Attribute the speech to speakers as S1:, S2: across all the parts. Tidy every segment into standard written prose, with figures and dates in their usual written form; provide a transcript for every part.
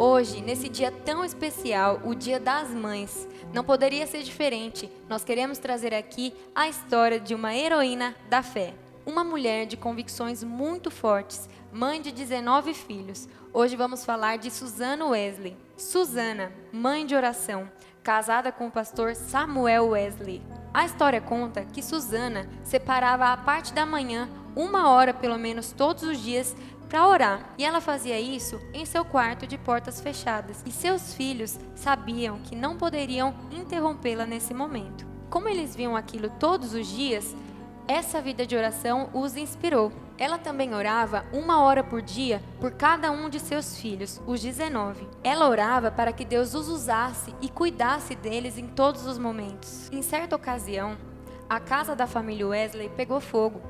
S1: Hoje, nesse dia tão especial, o Dia das Mães, não poderia ser diferente. Nós queremos trazer aqui a história de uma heroína da fé. Uma mulher de convicções muito fortes, mãe de 19 filhos. Hoje vamos falar de Susana Wesley. Susana, mãe de oração, casada com o pastor Samuel Wesley. A história conta que Susana separava a parte da manhã, 1 hora pelo menos todos os dias, para orar. E ela fazia isso em seu quarto de portas fechadas. E seus filhos sabiam que não poderiam interrompê-la nesse momento. Como eles viam aquilo todos os dias, essa vida de oração os inspirou. Ela também orava 1 hora por dia por cada um de seus filhos, os 19. Ela orava para que Deus os usasse e cuidasse deles em todos os momentos. Em certa ocasião, a casa da família Wesley pegou fogo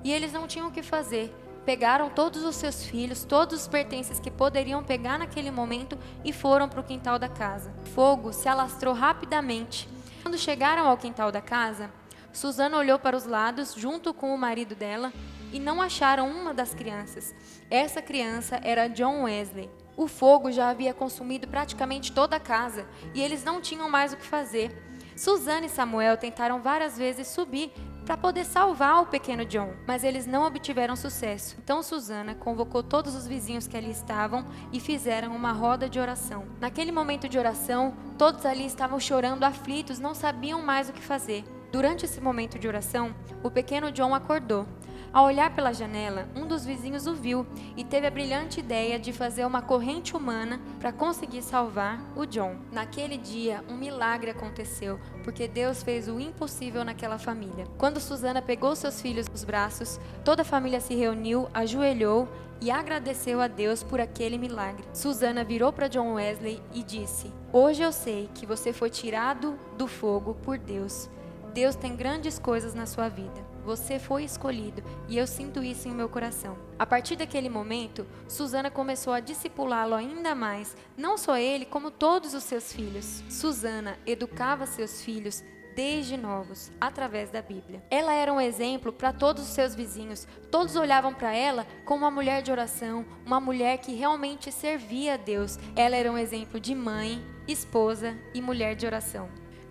S1: e eles não tinham o que fazer. Pegaram todos os seus filhos, todos os pertences que poderiam pegar naquele momento e foram para o quintal da casa. O fogo se alastrou rapidamente. Quando chegaram ao quintal da casa, Susana olhou para os lados junto com o marido dela e não acharam uma das crianças. Essa criança era John Wesley. O fogo já havia consumido praticamente toda a casa e eles não tinham mais o que fazer. Susana e Samuel tentaram várias vezes subir para poder salvar o pequeno John, mas eles não obtiveram sucesso. Então Susana convocou todos os vizinhos que ali estavam e fizeram uma roda de oração. Naquele momento de oração, todos ali estavam chorando, aflitos, não sabiam mais o que fazer. Durante esse momento de oração, o pequeno John acordou. Ao olhar pela janela, um dos vizinhos o viu e teve a brilhante ideia de fazer uma corrente humana para conseguir salvar o John. Naquele dia, um milagre aconteceu, porque Deus fez o impossível naquela família. Quando Susana pegou seus filhos nos braços, toda a família se reuniu, ajoelhou e agradeceu a Deus por aquele milagre. Susana virou para John Wesley e disse: "Hoje eu sei que você foi tirado do fogo por Deus. Deus tem grandes coisas na sua vida. Você foi escolhido e eu sinto isso em meu coração." A partir daquele momento, Susana começou a discipulá-lo ainda mais, não só ele, como todos os seus filhos. Susana educava seus filhos desde novos, através da Bíblia. Ela era um exemplo para todos os seus vizinhos. Todos olhavam para ela como uma mulher de oração, uma mulher que realmente servia a Deus. Ela era um exemplo de mãe, esposa e mulher de oração.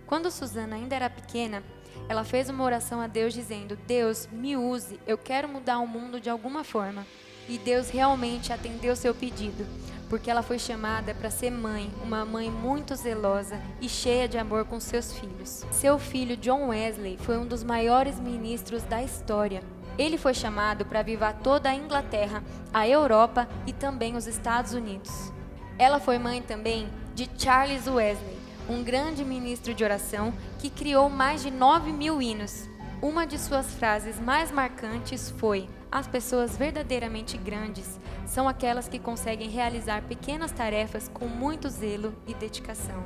S1: Quando Susana ainda era pequena, ela fez uma oração a Deus dizendo: "Deus, me use, eu quero mudar o mundo de alguma forma." E Deus realmente atendeu seu pedido, porque ela foi chamada para ser mãe, uma mãe muito zelosa e cheia de amor com seus filhos. Seu filho John Wesley foi um dos maiores ministros da história. Ele foi chamado para avivar toda a Inglaterra, a Europa e também os Estados Unidos. Ela foi mãe também de Charles Wesley, um grande ministro de oração que criou mais de 9.000 hinos. Uma de suas frases mais marcantes foi: "As pessoas verdadeiramente grandes são aquelas que conseguem realizar pequenas tarefas com muito zelo e dedicação."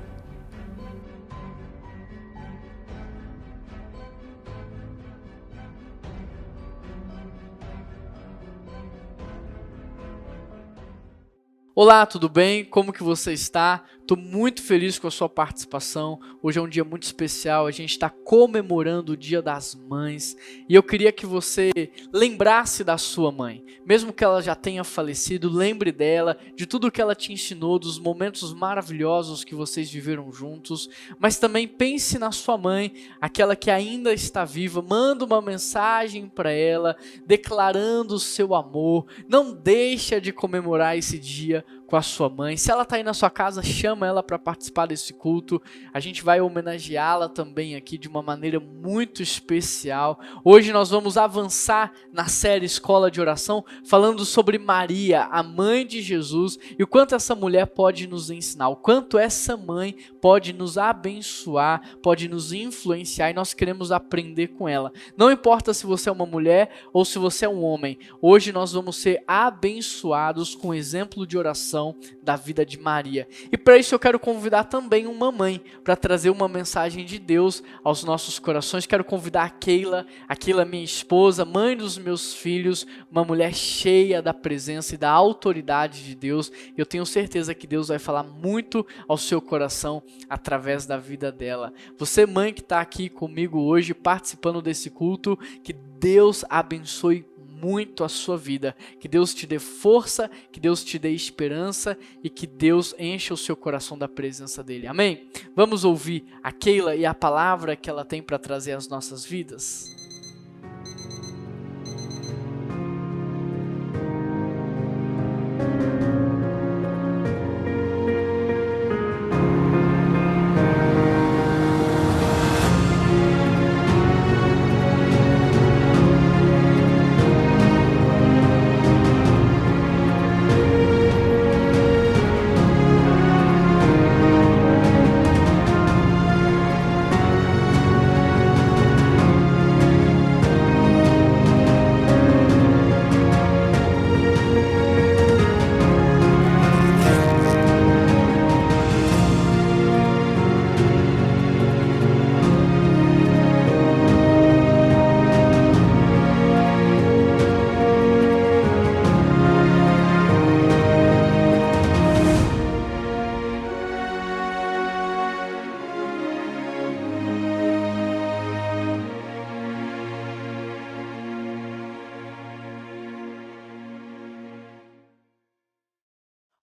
S2: Olá, tudo bem? Como que você está? Estou muito feliz com a sua participação. Hoje é um dia muito especial, a gente está comemorando o Dia das Mães e eu queria que você lembrasse da sua mãe. Mesmo que ela já tenha falecido, lembre dela, de tudo que ela te ensinou, dos momentos maravilhosos que vocês viveram juntos, mas também pense na sua mãe, aquela que ainda está viva. Manda uma mensagem para ela, declarando o seu amor. Não deixa de comemorar esse dia com a sua mãe. Se ela está aí na sua casa, chama ela para participar desse culto. A gente vai homenageá-la também aqui de uma maneira muito especial. Hoje nós vamos avançar na série Escola de Oração, falando sobre Maria, a mãe de Jesus, e o quanto essa mulher pode nos ensinar, o quanto essa mãe pode nos abençoar, pode nos influenciar, e nós queremos aprender com ela. Não importa se você é uma mulher ou se você é um homem, hoje nós vamos ser abençoados com o exemplo de oração da vida de Maria. E para isso eu quero convidar também uma mãe para trazer uma mensagem de Deus aos nossos corações. Quero convidar a Keila, minha esposa, mãe dos meus filhos, uma mulher cheia da presença e da autoridade de Deus. Eu tenho certeza que Deus vai falar muito ao seu coração através da vida dela. Você, mãe que está aqui comigo hoje, participando desse culto, que Deus abençoe muito a sua vida. Que Deus te dê força, que Deus te dê esperança e que Deus encha o seu coração da presença dele. Amém? Vamos ouvir a Keila e a palavra que ela tem para trazer às nossas vidas?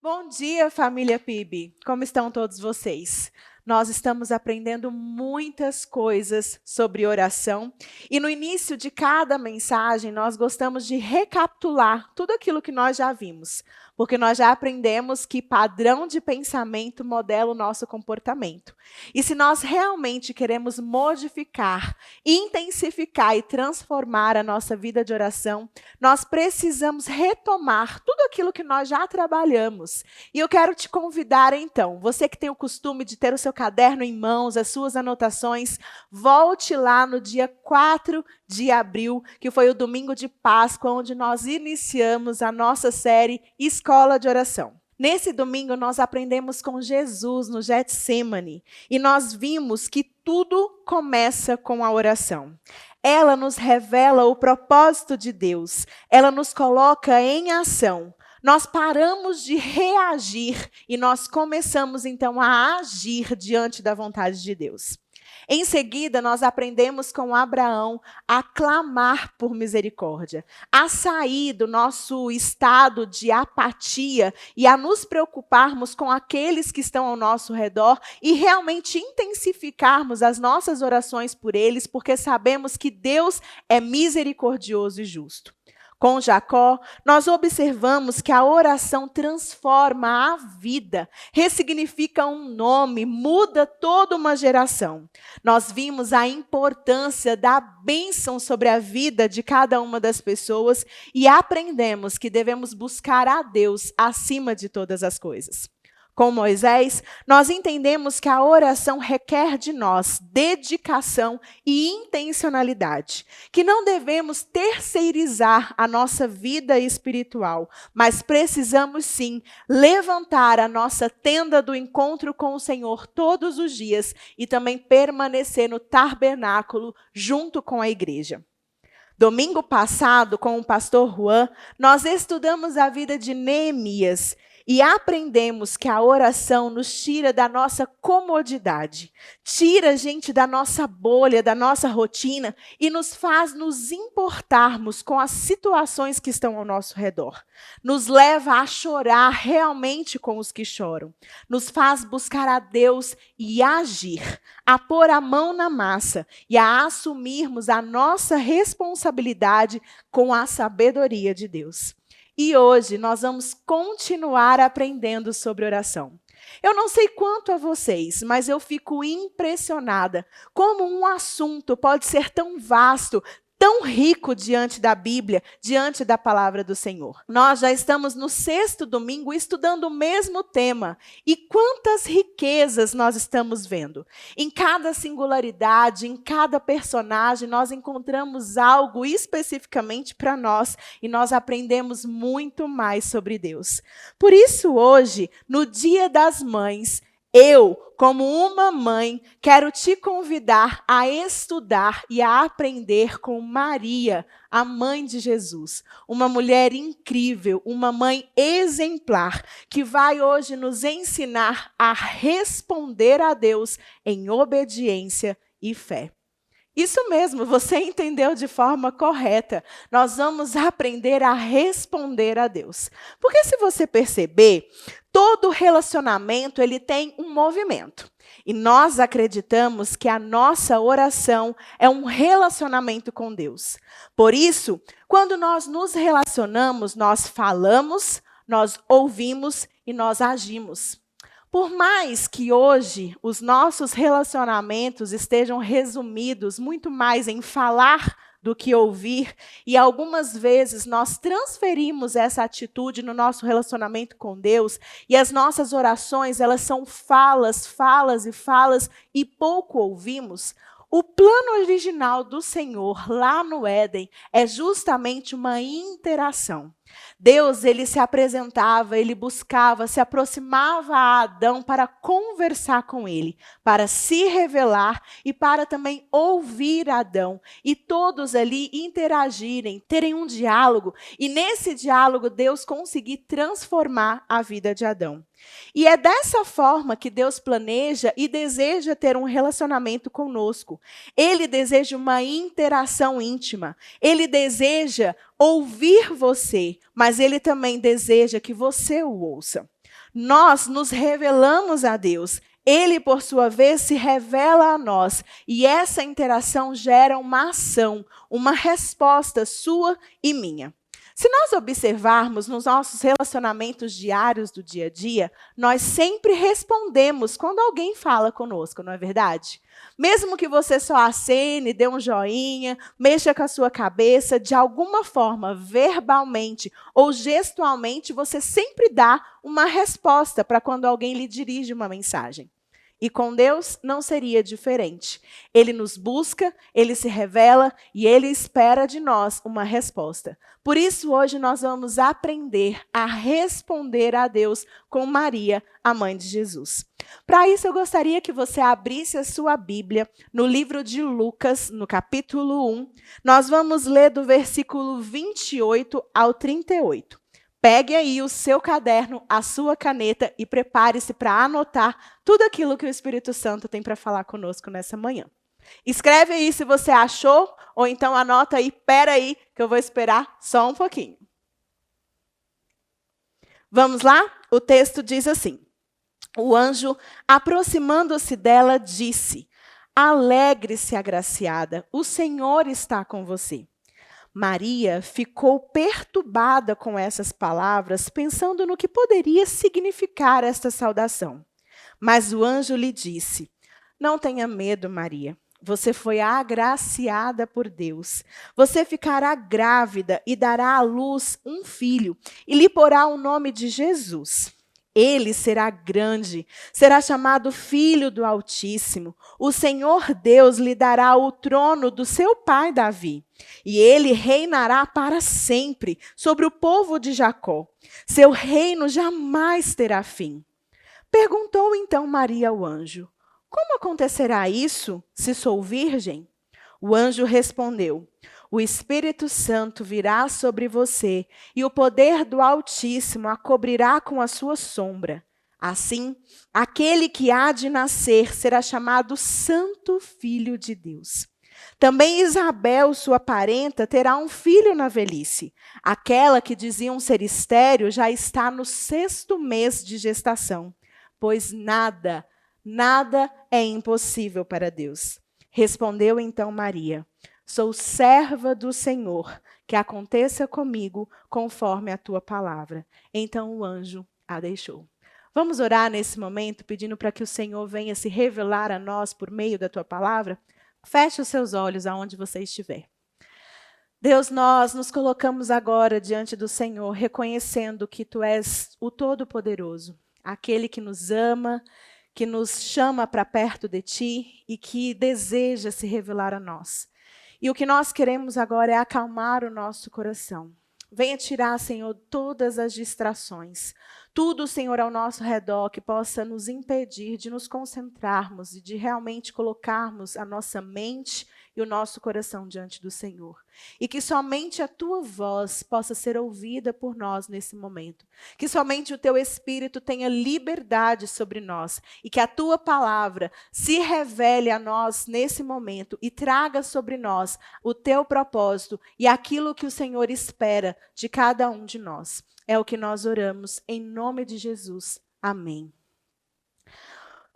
S3: Bom dia, família PIB. Como estão todos vocês? Nós estamos aprendendo muitas coisas sobre oração e no início de cada mensagem nós gostamos de recapitular tudo aquilo que nós já vimos, porque nós já aprendemos que padrão de pensamento modela o nosso comportamento. E se nós realmente queremos modificar, intensificar e transformar a nossa vida de oração, nós precisamos retomar tudo aquilo que nós já trabalhamos. E eu quero te convidar então, você que tem o costume de ter o seu caderno em mãos, as suas anotações, volte lá no dia 4 de abril, que foi o domingo de Páscoa, onde nós iniciamos a nossa série Escola de Oração. Nesse domingo, nós aprendemos com Jesus no Getsemane e nós vimos que tudo começa com a oração. Ela nos revela o propósito de Deus, ela nos coloca em ação. Nós paramos de reagir e nós começamos então a agir diante da vontade de Deus. Em seguida, nós aprendemos com Abraão a clamar por misericórdia, a sair do nosso estado de apatia e a nos preocuparmos com aqueles que estão ao nosso redor e realmente intensificarmos as nossas orações por eles, porque sabemos que Deus é misericordioso e justo. Com Jacó, nós observamos que a oração transforma a vida, ressignifica um nome, muda toda uma geração. Nós vimos a importância da bênção sobre a vida de cada uma das pessoas e aprendemos que devemos buscar a Deus acima de todas as coisas. Com Moisés, nós entendemos que a oração requer de nós dedicação e intencionalidade, que não devemos terceirizar a nossa vida espiritual, mas precisamos sim levantar a nossa tenda do encontro com o Senhor todos os dias e também permanecer no tabernáculo junto com a igreja. Domingo passado, com o pastor Juan, nós estudamos a vida de Neemias, e aprendemos que a oração nos tira da nossa comodidade, tira a gente da nossa bolha, da nossa rotina e nos faz nos importarmos com as situações que estão ao nosso redor. Nos leva a chorar realmente com os que choram. Nos faz buscar a Deus e agir, a pôr a mão na massa e a assumirmos a nossa responsabilidade com a sabedoria de Deus. E hoje nós vamos continuar aprendendo sobre oração. Eu não sei quanto a vocês, mas eu fico impressionada como um assunto pode ser tão vasto, tão rico diante da Bíblia, diante da palavra do Senhor. Nós já estamos no 6º domingo estudando o mesmo tema. E quantas riquezas nós estamos vendo. Em cada singularidade, em cada personagem, nós encontramos algo especificamente para nós e nós aprendemos muito mais sobre Deus. Por isso, hoje, no Dia das Mães, eu, como uma mãe, quero te convidar a estudar e a aprender com Maria, a mãe de Jesus. Uma mulher incrível, uma mãe exemplar, que vai hoje nos ensinar a responder a Deus em obediência e fé. Isso mesmo, você entendeu de forma correta. Nós vamos aprender a responder a Deus. Porque se você perceber, todo relacionamento ele tem um movimento. E nós acreditamos que a nossa oração é um relacionamento com Deus. Por isso, quando nós nos relacionamos, nós falamos, nós ouvimos e nós agimos. Por mais que hoje os nossos relacionamentos estejam resumidos muito mais em falar do que ouvir, e algumas vezes nós transferimos essa atitude no nosso relacionamento com Deus, e as nossas orações, elas são falas, falas e falas, e pouco ouvimos. O plano original do Senhor lá no Éden é justamente uma interação. Deus, ele se apresentava, ele buscava, se aproximava a Adão para conversar com ele, para se revelar e para também ouvir Adão. E todos ali interagirem, terem um diálogo, e nesse diálogo Deus conseguir transformar a vida de Adão. E é dessa forma que Deus planeja e deseja ter um relacionamento conosco. Ele deseja uma interação íntima. Ele deseja ouvir você, mas ele também deseja que você o ouça. Nós nos revelamos a Deus. Ele, por sua vez, se revela a nós. E essa interação gera uma ação, uma resposta sua e minha. Se nós observarmos nos nossos relacionamentos diários do dia a dia, nós sempre respondemos quando alguém fala conosco, não é verdade? Mesmo que você só acene, dê um joinha, mexa com a sua cabeça, de alguma forma, verbalmente ou gestualmente, você sempre dá uma resposta para quando alguém lhe dirige uma mensagem. E com Deus não seria diferente. Ele nos busca, ele se revela e ele espera de nós uma resposta. Por isso, hoje nós vamos aprender a responder a Deus com Maria, a mãe de Jesus. Para isso, eu gostaria que você abrisse a sua Bíblia no livro de Lucas, no capítulo 1. Nós vamos ler do versículo 28 ao 38. Pegue aí o seu caderno, a sua caneta e prepare-se para anotar tudo aquilo que o Espírito Santo tem para falar conosco nessa manhã. Escreve aí se você achou, ou então anota aí, espera aí, que eu vou esperar só um pouquinho. Vamos lá? O texto diz assim: o anjo, aproximando-se dela, disse: alegre-se, agraciada, o Senhor está com você. Maria ficou perturbada com essas palavras, pensando no que poderia significar esta saudação. Mas o anjo lhe disse: não tenha medo, Maria. Você foi agraciada por Deus. Você ficará grávida e dará à luz um filho, e lhe porá o nome de Jesus. Ele será grande, será chamado Filho do Altíssimo. O Senhor Deus lhe dará o trono do seu pai Davi, e ele reinará para sempre sobre o povo de Jacó. Seu reino jamais terá fim. Perguntou então Maria ao anjo: como acontecerá isso, se sou virgem? O anjo respondeu: o Espírito Santo virá sobre você e o poder do Altíssimo a cobrirá com a sua sombra. Assim, aquele que há de nascer será chamado Santo Filho de Deus. Também Isabel, sua parenta, terá um filho na velhice. Aquela que diziam ser estéril já está no 6º mês de gestação, pois nada é impossível para Deus. Respondeu então Maria: sou serva do Senhor, que aconteça comigo conforme a tua palavra. Então o anjo a deixou. Vamos orar nesse momento, pedindo para que o Senhor venha se revelar a nós por meio da tua palavra? Feche os seus olhos aonde você estiver. Deus, nós nos colocamos agora diante do Senhor, reconhecendo que tu és o Todo-Poderoso, aquele que nos ama, que nos chama para perto de ti e que deseja se revelar a nós. E o que nós queremos agora é acalmar o nosso coração. Venha tirar, Senhor, todas as distrações. Tudo, Senhor, ao nosso redor que possa nos impedir de nos concentrarmos e de realmente colocarmos a nossa mente e o nosso coração diante do Senhor. E que somente a tua voz possa ser ouvida por nós nesse momento. Que somente o teu Espírito tenha liberdade sobre nós e que a tua palavra se revele a nós nesse momento e traga sobre nós o teu propósito e aquilo que o Senhor espera de cada um de nós. É o que nós oramos em nome de Jesus. Amém.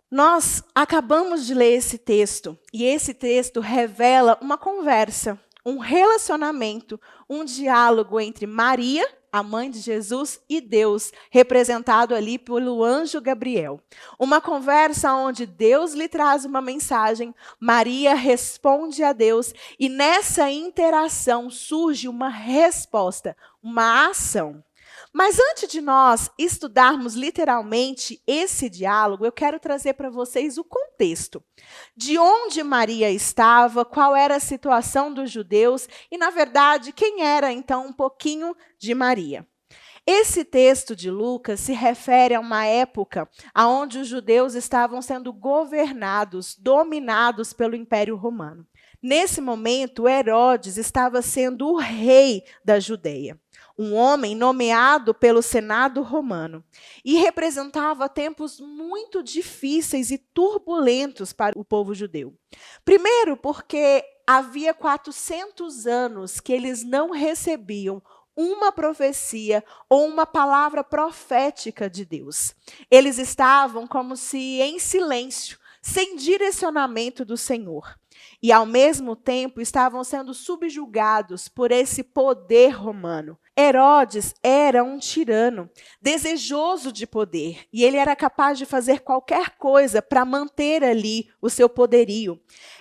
S3: Nós acabamos de ler esse texto, e esse texto revela uma conversa, um relacionamento, um diálogo entre Maria, a mãe de Jesus, e Deus, representado ali pelo anjo Gabriel. Uma conversa onde Deus lhe traz uma mensagem, Maria responde a Deus, e nessa interação surge uma resposta, uma ação. Mas antes de nós estudarmos literalmente esse diálogo, eu quero trazer para vocês o contexto. De onde Maria estava, qual era a situação dos judeus e, na verdade, quem era então um pouquinho de Maria. Esse texto de Lucas se refere a uma época onde os judeus estavam sendo governados, dominados pelo Império Romano. Nesse momento, Herodes estava sendo o rei da Judeia. Um homem nomeado pelo Senado romano, e representava tempos muito difíceis e turbulentos para o povo judeu. Primeiro, porque havia 400 anos que eles não recebiam uma profecia ou uma palavra profética de Deus. Eles estavam como se em silêncio, sem direcionamento do Senhor. E, ao mesmo tempo, estavam sendo subjugados por esse poder romano. Herodes era um tirano, desejoso de poder, e ele era capaz de fazer qualquer coisa para manter ali o seu poderio.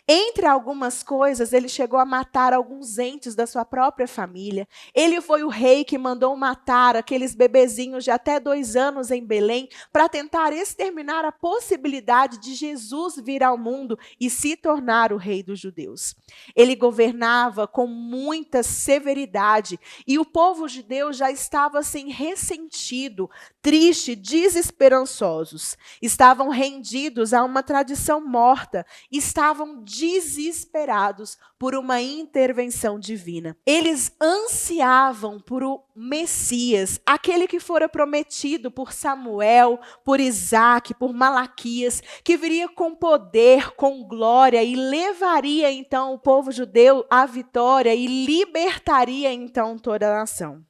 S3: Entre algumas coisas, ele chegou a matar alguns entes da sua própria família. Ele foi o rei que mandou matar aqueles bebezinhos de até 2 anos em Belém para tentar exterminar a possibilidade de Jesus vir ao mundo e se tornar o rei dos judeus. Ele governava com muita severidade e o povo judeu já estava assim ressentido, triste, desesperançosos. Estavam rendidos a uma tradição morta, estavam desesperados por uma intervenção divina. Eles ansiavam por o Messias, aquele que fora prometido por Samuel, por Isaac, por Malaquias, que viria com poder, com glória e levaria então o povo judeu à vitória e libertaria então toda a nação.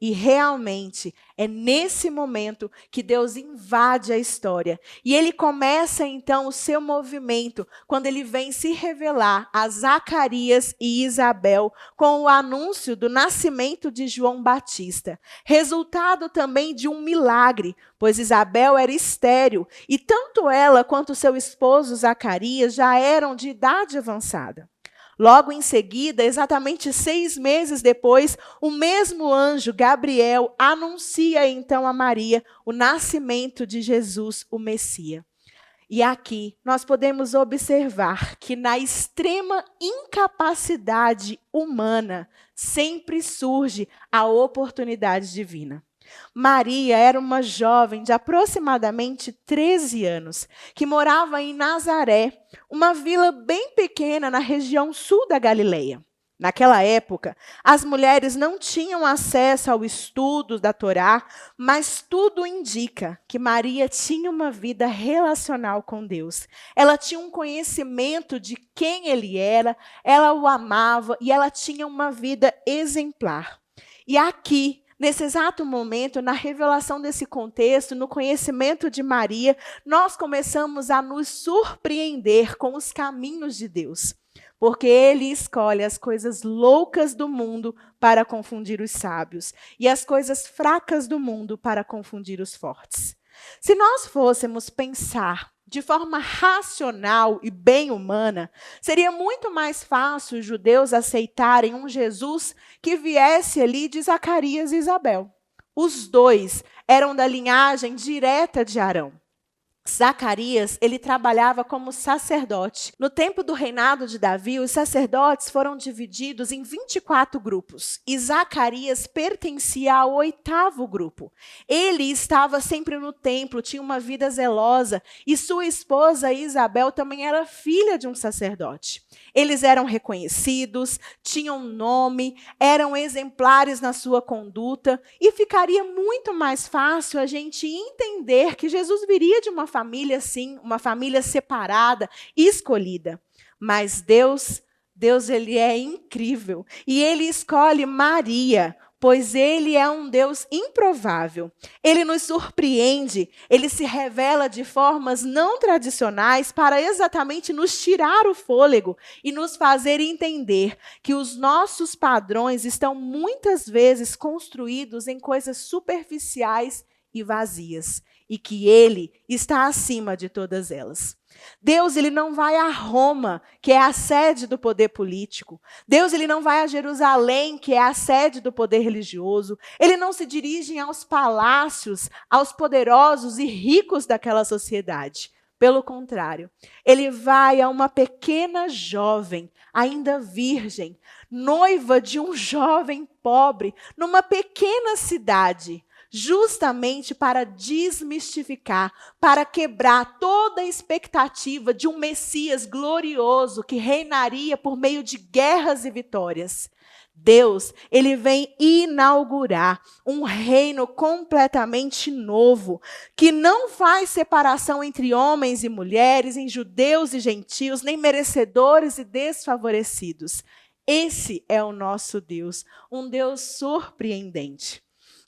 S3: E realmente é nesse momento que Deus invade a história. E ele começa então o seu movimento quando ele vem se revelar a Zacarias e Isabel com o anúncio do nascimento de João Batista. Resultado também de um milagre, pois Isabel era estéril e tanto ela quanto seu esposo Zacarias já eram de idade avançada. Logo em seguida, exatamente 6 meses depois, o mesmo anjo, Gabriel, anuncia então a Maria o nascimento de Jesus, o Messias. E aqui nós podemos observar que na extrema incapacidade humana sempre surge a oportunidade divina. Maria era uma jovem de aproximadamente 13 anos, que morava em Nazaré, uma vila bem pequena na região sul da Galileia. Naquela época, as mulheres não tinham acesso ao estudo da Torá, mas tudo indica que Maria tinha uma vida relacional com Deus. Ela tinha um conhecimento de quem Ele era, ela o amava e ela tinha uma vida exemplar. E aqui, nesse exato momento, na revelação desse contexto, no conhecimento de Maria, nós começamos a nos surpreender com os caminhos de Deus. Porque Ele escolhe as coisas loucas do mundo para confundir os sábios e as coisas fracas do mundo para confundir os fortes. Se nós fôssemos pensar de forma racional e bem humana, seria muito mais fácil os judeus aceitarem um Jesus que viesse ali de Zacarias e Isabel. Os dois eram da linhagem direta de Arão. Zacarias, ele trabalhava como sacerdote. No tempo do reinado de Davi, os sacerdotes foram divididos em 24 grupos. E Zacarias pertencia ao 8º grupo. Ele estava sempre no templo, tinha uma vida zelosa. E sua esposa Isabel também era filha de um sacerdote. Eles eram reconhecidos, tinham nome, eram exemplares na sua conduta. E ficaria muito mais fácil a gente entender que Jesus viria de uma família, sim, uma família separada, escolhida. Mas Deus, ele é incrível. E ele escolhe Maria, pois ele é um Deus improvável. Ele nos surpreende, ele se revela de formas não tradicionais para exatamente nos tirar o fôlego e nos fazer entender que os nossos padrões estão muitas vezes construídos em coisas superficiais e vazias, e que ele está acima de todas elas. Deus, ele não vai a Roma, que é a sede do poder político. Deus, ele não vai a Jerusalém, que é a sede do poder religioso. Ele não se dirige aos palácios, aos poderosos e ricos daquela sociedade. Pelo contrário, ele vai a uma pequena jovem, ainda virgem, noiva de um jovem pobre, numa pequena cidade, justamente para desmistificar, para quebrar toda a expectativa de um Messias glorioso que reinaria por meio de guerras e vitórias. Deus, ele vem inaugurar um reino completamente novo, que não faz separação entre homens e mulheres, em judeus e gentios, nem merecedores e desfavorecidos. Esse é o nosso Deus, um Deus surpreendente.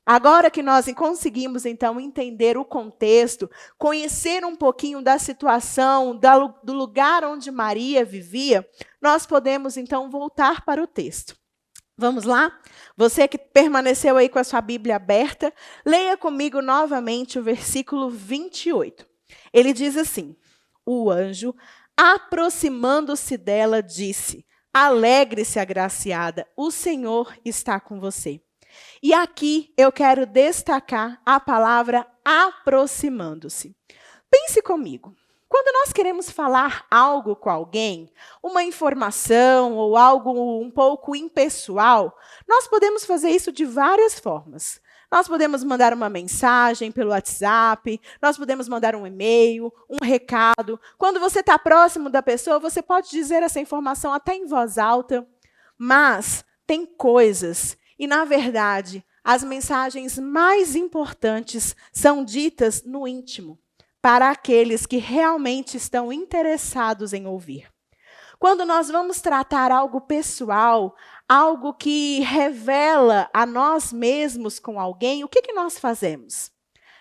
S3: Agora que nós conseguimos, então, entender o contexto, conhecer um pouquinho da situação, do lugar onde Maria vivia, nós podemos, então, voltar para o texto. Vamos lá? Você que permaneceu aí com a sua Bíblia aberta, leia comigo novamente o versículo 28. Ele diz assim: o anjo, aproximando-se dela, disse: alegre-se, agraciada, o Senhor está com você. E aqui eu quero destacar a palavra aproximando-se. Pense comigo. Quando nós queremos falar algo com alguém, uma informação ou algo um pouco impessoal, nós podemos fazer isso de várias formas. Nós podemos mandar uma mensagem pelo WhatsApp, nós podemos mandar um e-mail, um recado. Quando você está próximo da pessoa, você pode dizer essa informação até em voz alta, mas tem coisas. E, na verdade, as mensagens mais importantes são ditas no íntimo, para aqueles que realmente estão interessados em ouvir. Quando nós vamos tratar algo pessoal, algo que revela a nós mesmos com alguém, o que nós fazemos?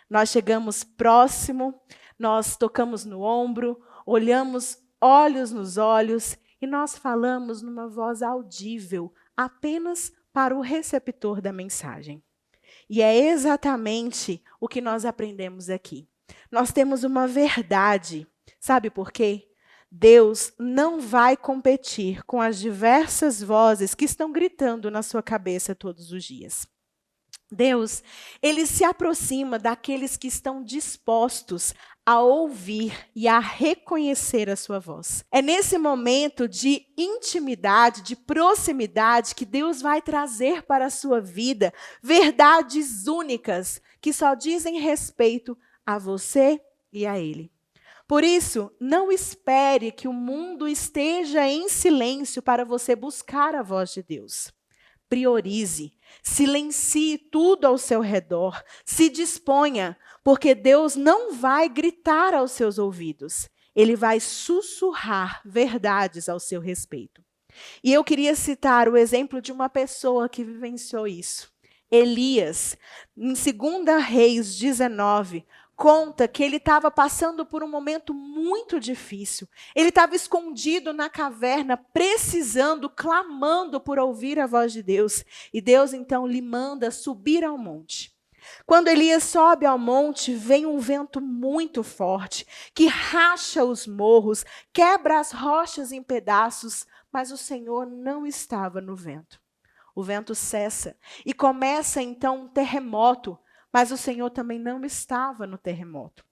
S3: Nós chegamos próximo, nós tocamos no ombro, olhamos olhos nos olhos e nós falamos numa voz audível, apenas para o receptor da mensagem. E é exatamente o que nós aprendemos aqui. Nós temos uma verdade. Sabe por quê? Deus não vai competir com as diversas vozes que estão gritando na sua cabeça todos os dias. Deus, ele se aproxima daqueles que estão dispostos a ouvir e a reconhecer a sua voz. É nesse momento de intimidade, de proximidade, que Deus vai trazer para a sua vida verdades únicas que só dizem respeito a você e a Ele. Por isso, não espere que o mundo esteja em silêncio para você buscar a voz de Deus. Priorize, silencie tudo ao seu redor, se disponha, porque Deus não vai gritar aos seus ouvidos, Ele vai sussurrar verdades ao seu respeito. E eu queria citar o exemplo de uma pessoa que vivenciou isso. Elias, em 2 Reis 19, conta que ele estava passando por um momento muito difícil. Ele estava escondido na caverna, precisando, clamando por ouvir a voz de Deus. E Deus, então, lhe manda subir ao monte. Quando Elias sobe ao monte, vem um vento muito forte, que racha os morros, quebra as rochas em pedaços, mas o Senhor não estava no vento. O vento cessa e começa, então, um terremoto, mas o Senhor também não estava no terremoto.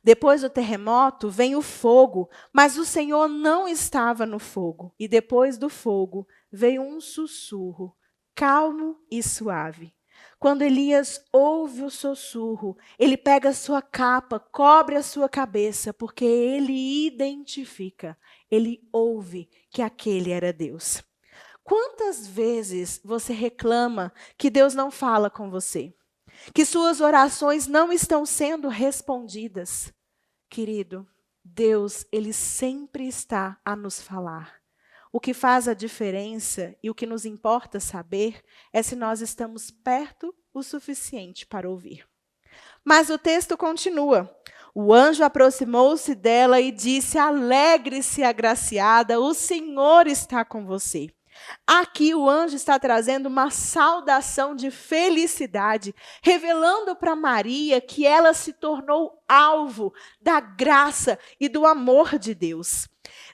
S3: Depois do terremoto vem o fogo, mas o Senhor não estava no fogo. E depois do fogo veio um sussurro, calmo e suave. Quando Elias ouve o sussurro, ele pega a sua capa, cobre a sua cabeça, porque ele identifica, ele ouve que aquele era Deus. Quantas vezes você reclama que Deus não fala com você? Que suas orações não estão sendo respondidas? Querido, Deus, ele sempre está a nos falar. O que faz a diferença e o que nos importa saber é se nós estamos perto o suficiente para ouvir. Mas o texto continua. O anjo aproximou-se dela e disse: alegre-se, agraciada, o Senhor está com você. Aqui o anjo está trazendo uma saudação de felicidade, revelando para Maria que ela se tornou alvo da graça e do amor de Deus.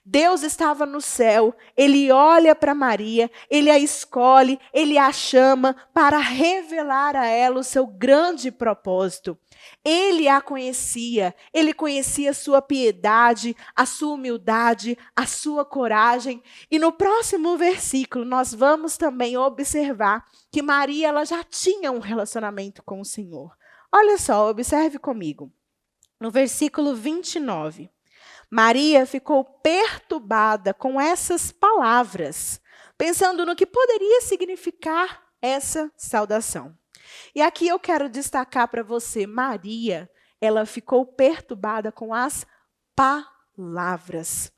S3: Deus estava no céu, ele olha para Maria, ele a escolhe, ele a chama para revelar a ela o seu grande propósito. Ele a conhecia, ele conhecia a sua piedade, a sua humildade, a sua coragem. E no próximo versículo nós vamos também observar que Maria ela já tinha um relacionamento com o Senhor. Olha só, observe comigo. No versículo 29. Maria ficou perturbada com essas palavras, pensando no que poderia significar essa saudação. E aqui eu quero destacar para você, Maria, ela ficou perturbada com as palavras.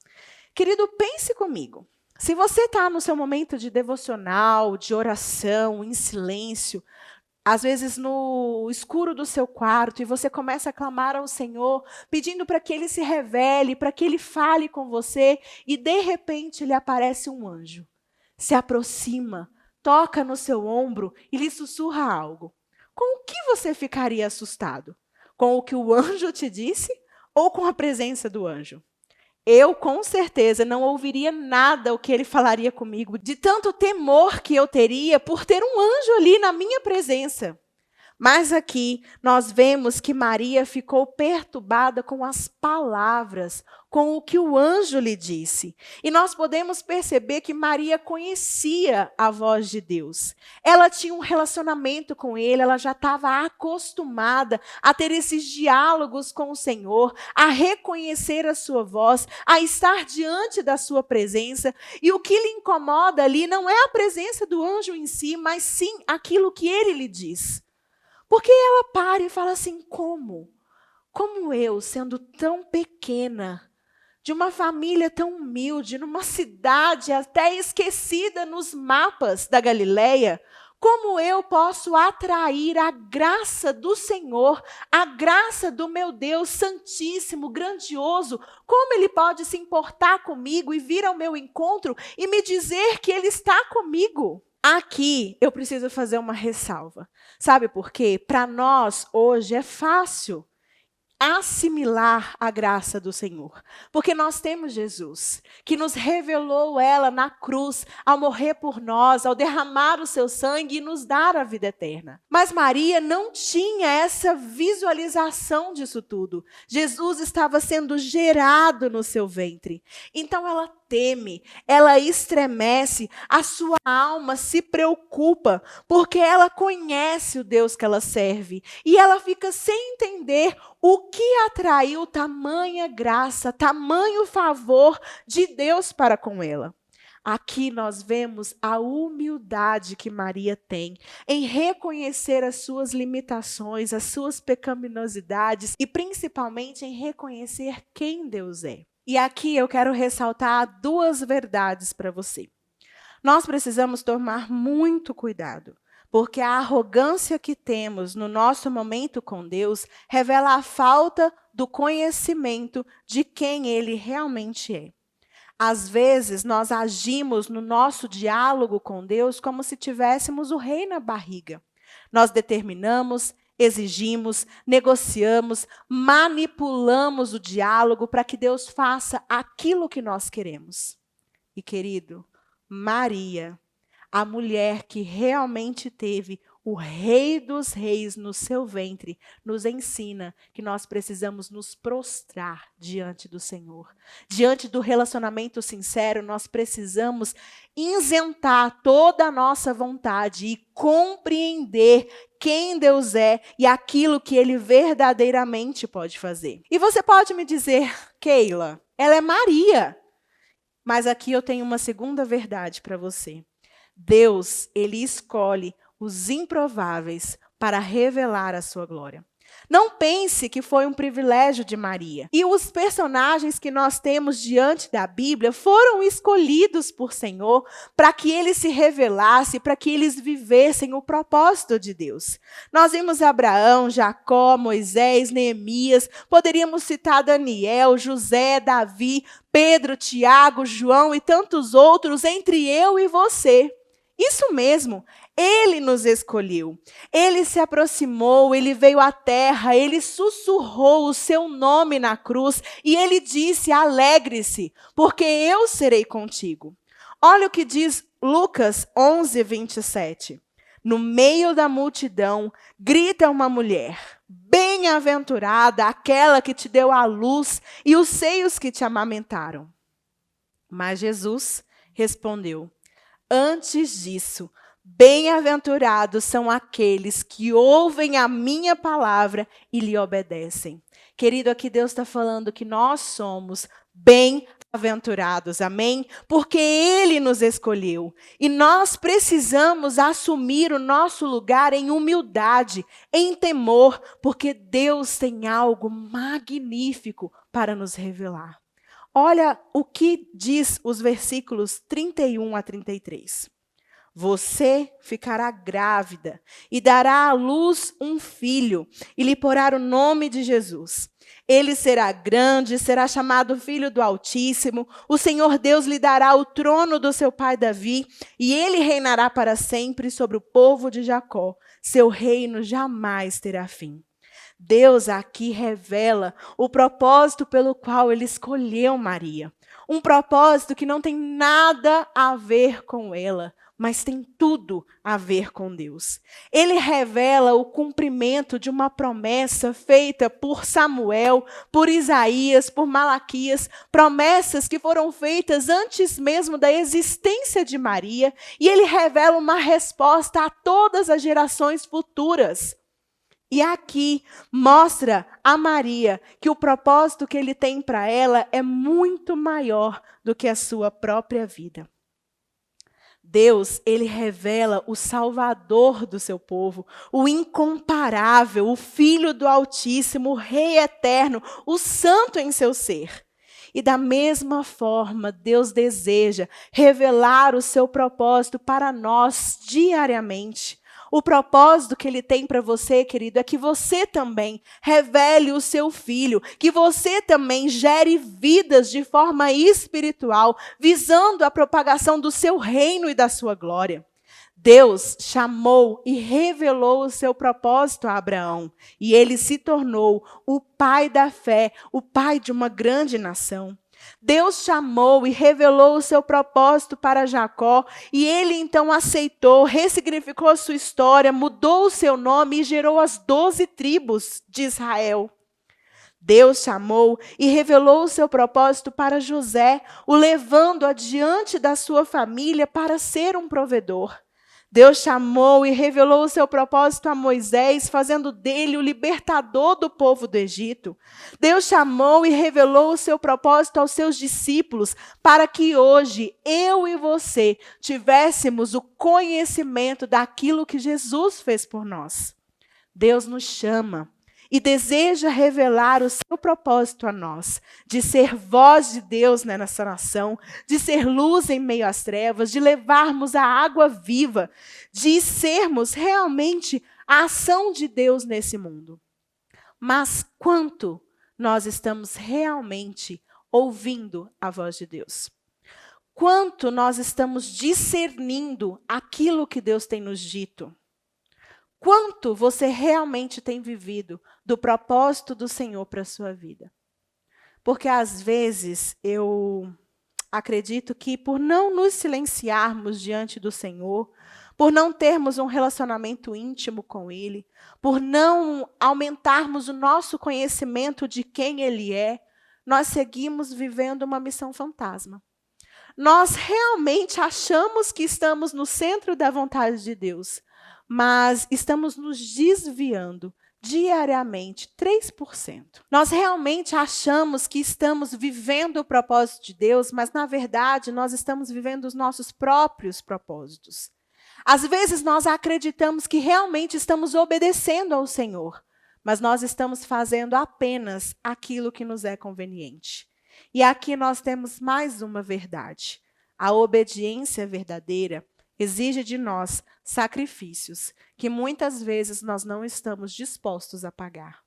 S3: Querido, pense comigo. Se você está no seu momento de devocional, de oração, em silêncio, às vezes no escuro do seu quarto, e você começa a clamar ao Senhor, pedindo para que Ele se revele, para que Ele fale com você, e de repente lhe aparece um anjo, se aproxima, toca no seu ombro e lhe sussurra algo. Com o que você ficaria assustado? Com o que o anjo te disse ou com a presença do anjo? Eu, com certeza, não ouviria nada o que ele falaria comigo, de tanto temor que eu teria por ter um anjo ali na minha presença. Mas aqui nós vemos que Maria ficou perturbada com as palavras, com o que o anjo lhe disse. E nós podemos perceber que Maria conhecia a voz de Deus. Ela tinha um relacionamento com ele, ela já estava acostumada a ter esses diálogos com o Senhor, a reconhecer a sua voz, a estar diante da sua presença. E o que lhe incomoda ali não é a presença do anjo em si, mas sim aquilo que ele lhe diz. Porque ela para e fala assim, como? Como eu, sendo tão pequena, de uma família tão humilde, numa cidade até esquecida nos mapas da Galileia, como eu posso atrair a graça do Senhor, a graça do meu Deus santíssimo, grandioso? Como Ele pode se importar comigo e vir ao meu encontro e me dizer que Ele está comigo? Aqui eu preciso fazer uma ressalva. Sabe por quê? Para nós hoje é fácil assimilar a graça do Senhor. Porque nós temos Jesus, que nos revelou ela na cruz, ao morrer por nós, ao derramar o seu sangue e nos dar a vida eterna. Mas Maria não tinha essa visualização disso tudo. Jesus estava sendo gerado no seu ventre. Então ela teme, ela estremece, a sua alma se preocupa, porque ela conhece o Deus que ela serve. E ela fica sem entender o que atraiu tamanha graça, tamanho favor de Deus para com ela. Aqui nós vemos a humildade que Maria tem em reconhecer as suas limitações, as suas pecaminosidades e principalmente em reconhecer quem Deus é. E aqui eu quero ressaltar duas verdades para você. Nós precisamos tomar muito cuidado, porque a arrogância que temos no nosso momento com Deus revela a falta do conhecimento de quem Ele realmente é. Às vezes, nós agimos no nosso diálogo com Deus como se tivéssemos o rei na barriga. Nós determinamos, exigimos, negociamos, manipulamos o diálogo para que Deus faça aquilo que nós queremos. E, querido, Maria, a mulher que realmente teve o Rei dos Reis no seu ventre nos ensina que nós precisamos nos prostrar diante do Senhor. Diante do relacionamento sincero, nós precisamos isentar toda a nossa vontade e compreender quem Deus é e aquilo que Ele verdadeiramente pode fazer. E você pode me dizer, Keila, ela é Maria. Mas aqui eu tenho uma segunda verdade para você. Deus, Ele escolhe os improváveis para revelar a sua glória. Não pense que foi um privilégio de Maria. E os personagens que nós temos diante da Bíblia foram escolhidos por Senhor para que Ele se revelasse, para que eles vivessem o propósito de Deus. Nós vimos Abraão, Jacó, Moisés, Neemias, poderíamos citar Daniel, José, Davi, Pedro, Tiago, João e tantos outros, entre eu e você. Isso mesmo, Ele nos escolheu, Ele se aproximou, Ele veio à terra, Ele sussurrou o seu nome na cruz e Ele disse, alegre-se, porque eu serei contigo. Olha o que diz Lucas 11, 27. No meio da multidão, grita uma mulher, bem-aventurada aquela que te deu a luz e os seios que te amamentaram. Mas Jesus respondeu, antes disso, bem-aventurados são aqueles que ouvem a minha palavra e lhe obedecem. Querido, aqui Deus está falando que nós somos bem-aventurados, amém? Porque Ele nos escolheu. E nós precisamos assumir o nosso lugar em humildade, em temor, porque Deus tem algo magnífico para nos revelar. Olha o que diz os versículos 31 a 33. Você ficará grávida e dará à luz um filho e lhe porá o nome de Jesus. Ele será grande, será chamado Filho do Altíssimo. O Senhor Deus lhe dará o trono do seu pai Davi e ele reinará para sempre sobre o povo de Jacó. Seu reino jamais terá fim. Deus aqui revela o propósito pelo qual Ele escolheu Maria. Um propósito que não tem nada a ver com ela, mas tem tudo a ver com Deus. Ele revela o cumprimento de uma promessa feita por Samuel, por Isaías, por Malaquias, promessas que foram feitas antes mesmo da existência de Maria, e ele revela uma resposta a todas as gerações futuras. E aqui mostra a Maria que o propósito que ele tem para ela é muito maior do que a sua própria vida. Deus, ele revela o Salvador do seu povo, o incomparável, o Filho do Altíssimo, o Rei eterno, o Santo em seu ser. E da mesma forma, Deus deseja revelar o seu propósito para nós diariamente. O propósito que Ele tem para você, querido, é que você também revele o seu Filho, que você também gere vidas de forma espiritual, visando a propagação do seu reino e da sua glória. Deus chamou e revelou o seu propósito a Abraão, e ele se tornou o pai da fé, o pai de uma grande nação. Deus chamou e revelou o seu propósito para Jacó, e ele então aceitou, ressignificou a sua história, mudou o seu nome e gerou as 12 tribos de Israel. Deus chamou e revelou o seu propósito para José, o levando adiante da sua família para ser um provedor. Deus chamou e revelou o seu propósito a Moisés, fazendo dele o libertador do povo do Egito. Deus chamou e revelou o seu propósito aos seus discípulos, para que hoje eu e você tivéssemos o conhecimento daquilo que Jesus fez por nós. Deus nos chama e deseja revelar o seu propósito a nós, de ser voz de Deus nessa nação, de ser luz em meio às trevas, de levarmos a água viva, de sermos realmente a ação de Deus nesse mundo. Mas quanto nós estamos realmente ouvindo a voz de Deus? Quanto nós estamos discernindo aquilo que Deus tem nos dito? Quanto você realmente tem vivido do propósito do Senhor para a sua vida? Porque às vezes eu acredito que por não nos silenciarmos diante do Senhor, por não termos um relacionamento íntimo com Ele, por não aumentarmos o nosso conhecimento de quem Ele é, nós seguimos vivendo uma missão fantasma. Nós realmente achamos que estamos no centro da vontade de Deus, mas estamos nos desviando diariamente 3%. Nós realmente achamos que estamos vivendo o propósito de Deus, mas na verdade nós estamos vivendo os nossos próprios propósitos. Às vezes nós acreditamos que realmente estamos obedecendo ao Senhor, mas nós estamos fazendo apenas aquilo que nos é conveniente. E aqui nós temos mais uma verdade. A obediência verdadeira exige de nós sacrifícios que muitas vezes nós não estamos dispostos a pagar.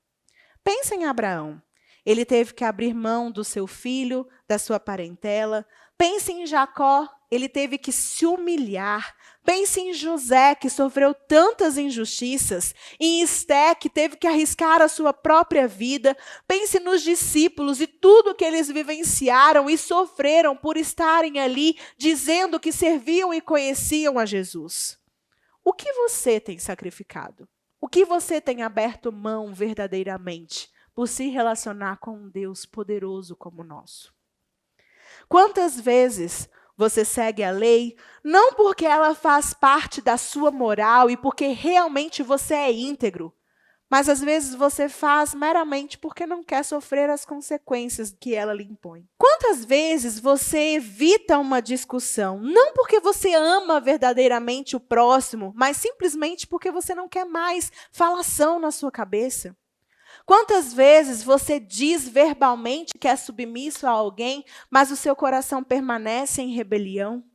S3: Pense em Abraão. Ele teve que abrir mão do seu filho, da sua parentela. Pense em Jacó. Ele teve que se humilhar. Pense em José, que sofreu tantas injustiças. Em Esté, que teve que arriscar a sua própria vida. Pense nos discípulos e tudo que eles vivenciaram e sofreram por estarem ali, dizendo que serviam e conheciam a Jesus. O que você tem sacrificado? O que você tem aberto mão verdadeiramente por se relacionar com um Deus poderoso como o nosso? Quantas vezes você segue a lei, não porque ela faz parte da sua moral e porque realmente você é íntegro, mas às vezes você faz meramente porque não quer sofrer as consequências que ela lhe impõe. Quantas vezes você evita uma discussão, não porque você ama verdadeiramente o próximo, mas simplesmente porque você não quer mais falação na sua cabeça? Quantas vezes você diz verbalmente que é submisso a alguém, mas o seu coração permanece em rebelião?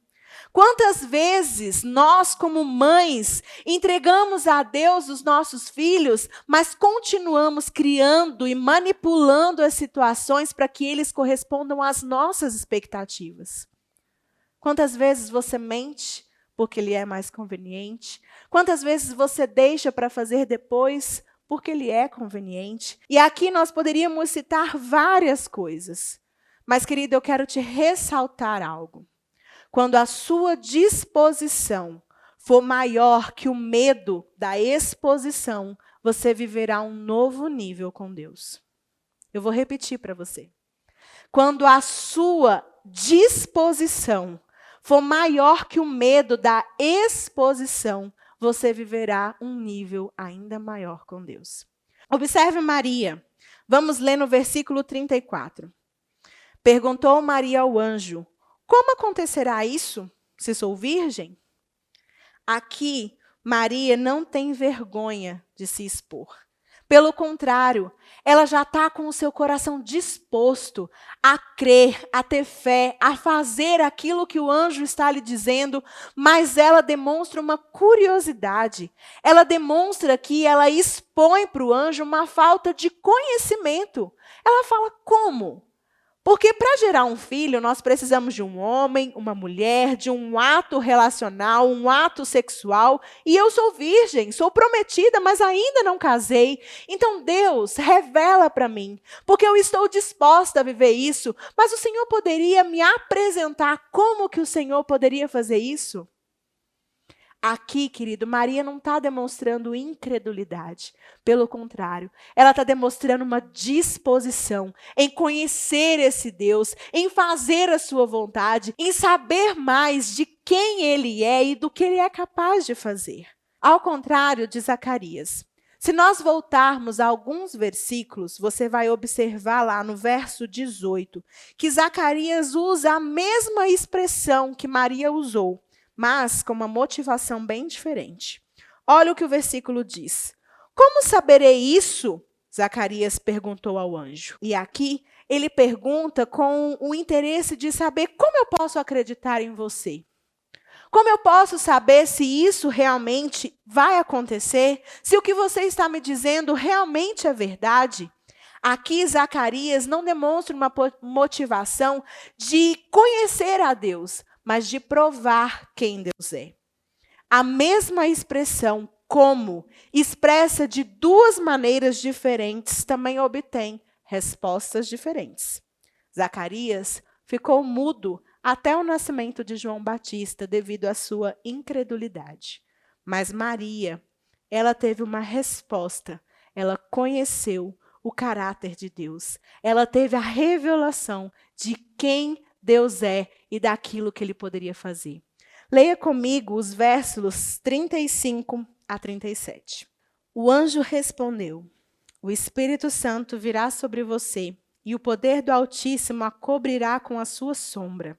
S3: Quantas vezes nós, como mães, entregamos a Deus os nossos filhos, mas continuamos criando e manipulando as situações para que eles correspondam às nossas expectativas? Quantas vezes você mente porque lhe é mais conveniente? Quantas vezes você deixa para fazer depois porque lhe é conveniente? E aqui nós poderíamos citar várias coisas. Mas, querida, eu quero te ressaltar algo. Quando a sua disposição for maior que o medo da exposição, você viverá um novo nível com Deus. Eu vou repetir para você. Quando a sua disposição for maior que o medo da exposição, você viverá um nível ainda maior com Deus. Observe Maria. Vamos ler no versículo 34. Perguntou Maria ao anjo: como acontecerá isso, se sou virgem? Aqui, Maria não tem vergonha de se expor. Pelo contrário, ela já está com o seu coração disposto a crer, a ter fé, a fazer aquilo que o anjo está lhe dizendo, mas ela demonstra uma curiosidade. Ela demonstra que ela expõe para o anjo uma falta de conhecimento. Ela fala: como? Porque para gerar um filho, nós precisamos de um homem, uma mulher, de um ato relacional, um ato sexual. E eu sou virgem, sou prometida, mas ainda não casei. Então Deus revela para mim, porque eu estou disposta a viver isso. Mas o Senhor poderia me apresentar como que o Senhor poderia fazer isso? Aqui, querido, Maria não está demonstrando incredulidade. Pelo contrário, ela está demonstrando uma disposição em conhecer esse Deus, em fazer a sua vontade, em saber mais de quem Ele é e do que Ele é capaz de fazer. Ao contrário de Zacarias. Se nós voltarmos a alguns versículos, você vai observar lá no verso 18, que Zacarias usa a mesma expressão que Maria usou, mas com uma motivação bem diferente. Olha o que o versículo diz. Como saberei isso? Zacarias perguntou ao anjo. E aqui ele pergunta com o interesse de saber como eu posso acreditar em você. Como eu posso saber se isso realmente vai acontecer? Se o que você está me dizendo realmente é verdade? Aqui Zacarias não demonstra uma motivação de conhecer a Deus, mas de provar quem Deus é. A mesma expressão como, expressa de duas maneiras diferentes, também obtém respostas diferentes. Zacarias ficou mudo até o nascimento de João Batista devido à sua incredulidade. Mas Maria, ela teve uma resposta. Ela conheceu o caráter de Deus. Ela teve a revelação de quem Deus é e daquilo que ele poderia fazer. Leia comigo os versos 35 a 37. O anjo respondeu: o Espírito Santo virá sobre você, e o poder do Altíssimo a cobrirá com a sua sombra.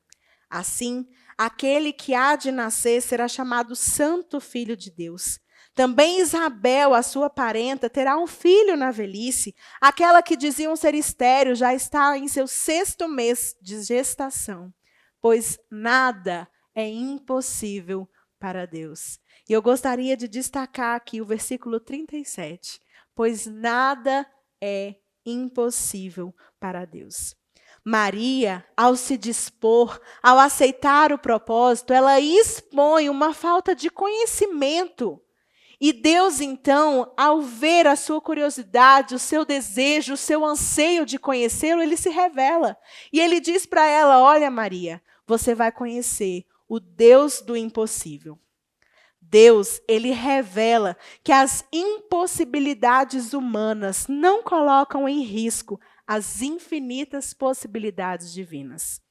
S3: Assim, aquele que há de nascer será chamado Santo Filho de Deus. Também Isabel, a sua parenta, terá um filho na velhice. Aquela que diziam ser estéril já está em seu 6º mês de gestação, pois nada é impossível para Deus. E eu gostaria de destacar aqui o versículo 37. Pois nada é impossível para Deus. Maria, ao se dispor, ao aceitar o propósito, ela expõe uma falta de conhecimento. E Deus, então, ao ver a sua curiosidade, o seu desejo, o seu anseio de conhecê-lo, ele se revela. E ele diz para ela: olha, Maria, você vai conhecer o Deus do impossível. Deus, ele revela que as impossibilidades humanas não colocam em risco as infinitas possibilidades divinas.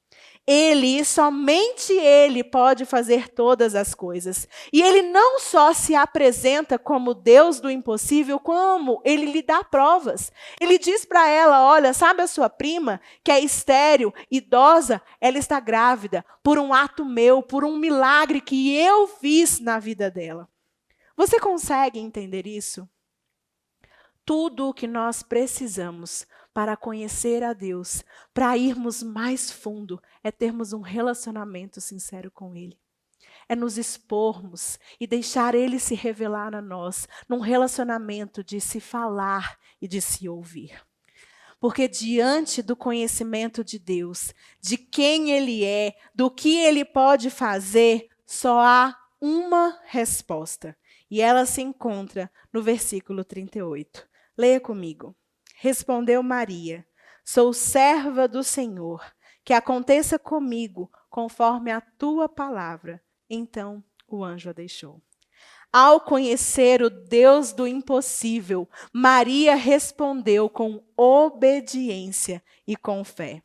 S3: Ele, e somente ele, pode fazer todas as coisas. E ele não só se apresenta como Deus do impossível, como ele lhe dá provas. Ele diz para ela: olha, sabe a sua prima, que é estéril, idosa, ela está grávida por um ato meu, por um milagre que eu fiz na vida dela. Você consegue entender isso? Tudo o que nós precisamos para conhecer a Deus, para irmos mais fundo, é termos um relacionamento sincero com Ele. É nos expormos e deixar Ele se revelar a nós, num relacionamento de se falar e de se ouvir. Porque diante do conhecimento de Deus, de quem Ele é, do que Ele pode fazer, só há uma resposta. E ela se encontra no versículo 38. Leia comigo. Respondeu Maria: sou serva do Senhor, que aconteça comigo conforme a tua palavra. Então o anjo a deixou. Ao conhecer o Deus do impossível, Maria respondeu com obediência e com fé.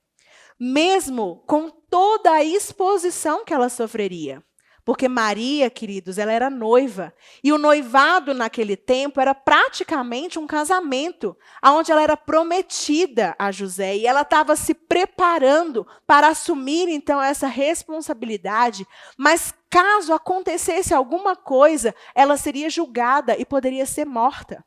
S3: Mesmo com toda a exposição que ela sofreria. Porque Maria, queridos, ela era noiva. E o noivado naquele tempo era praticamente um casamento, onde ela era prometida a José. E ela estava se preparando para assumir, então, essa responsabilidade. Mas caso acontecesse alguma coisa, ela seria julgada e poderia ser morta.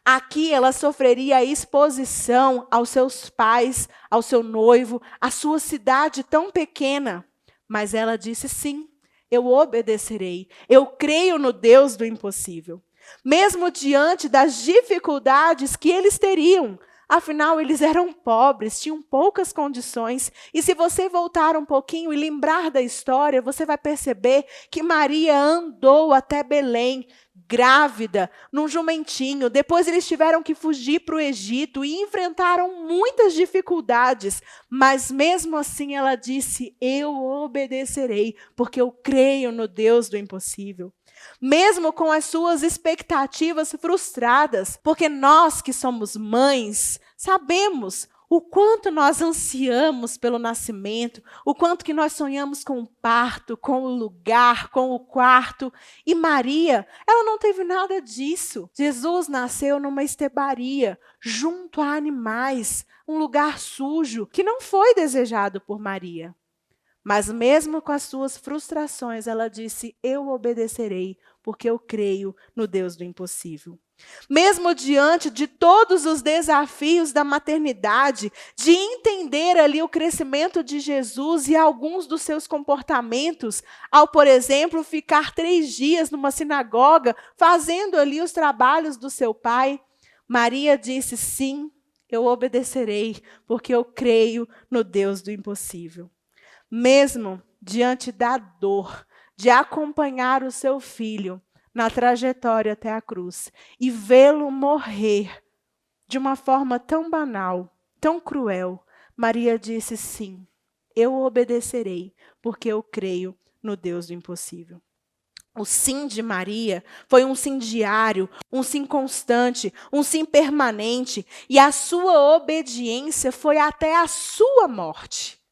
S3: Aqui ela sofreria a exposição aos seus pais, ao seu noivo, à sua cidade tão pequena. Mas ela disse sim. Eu obedecerei. Eu creio no Deus do impossível. Mesmo diante das dificuldades que eles teriam. Afinal, eles eram pobres, tinham poucas condições. E se você voltar um pouquinho e lembrar da história, você vai perceber que Maria andou até Belém, grávida, num jumentinho. Depois eles tiveram que fugir para o Egito e enfrentaram muitas dificuldades. Mas mesmo assim ela disse: eu obedecerei, porque eu creio no Deus do impossível. Mesmo com as suas expectativas frustradas, porque nós que somos mães, sabemos o quanto nós ansiamos pelo nascimento, o quanto que nós sonhamos com o parto, com o lugar, com o quarto. E Maria, ela não teve nada disso. Jesus nasceu numa estebaria, junto a animais, um lugar sujo, que não foi desejado por Maria. Mas mesmo com as suas frustrações, ela disse: eu obedecerei, porque eu creio no Deus do impossível. Mesmo diante de todos os desafios da maternidade, de entender ali o crescimento de Jesus e alguns dos seus comportamentos, ao, por exemplo, ficar 3 dias numa sinagoga, fazendo ali os trabalhos do seu pai, Maria disse: sim, eu obedecerei, porque eu creio no Deus do impossível. Mesmo diante da dor de acompanhar o seu filho na trajetória até a cruz e vê-lo morrer de uma forma tão banal, tão cruel, Maria disse: sim, eu obedecerei, porque eu creio no Deus do impossível. O sim de Maria foi um sim diário, um sim constante, um sim permanente, e a sua obediência foi até a sua morte.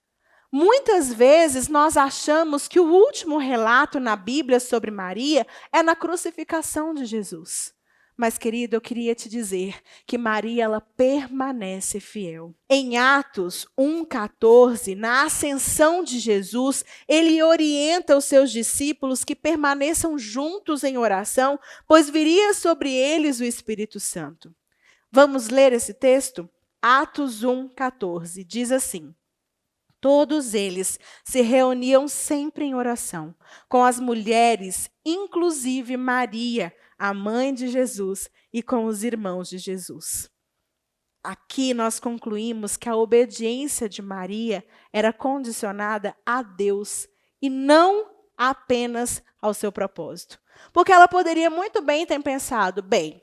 S3: Muitas vezes nós achamos que o último relato na Bíblia sobre Maria é na crucificação de Jesus. Mas, querido, eu queria te dizer que Maria, ela permanece fiel. Em Atos 1,14, na ascensão de Jesus, ele orienta os seus discípulos que permaneçam juntos em oração, pois viria sobre eles o Espírito Santo. Vamos ler esse texto? Atos 1,14, diz assim: todos eles se reuniam sempre em oração, com as mulheres, inclusive Maria, a mãe de Jesus, e com os irmãos de Jesus. Aqui nós concluímos que a obediência de Maria era condicionada a Deus e não apenas ao seu propósito. Porque ela poderia muito bem ter pensado, bem,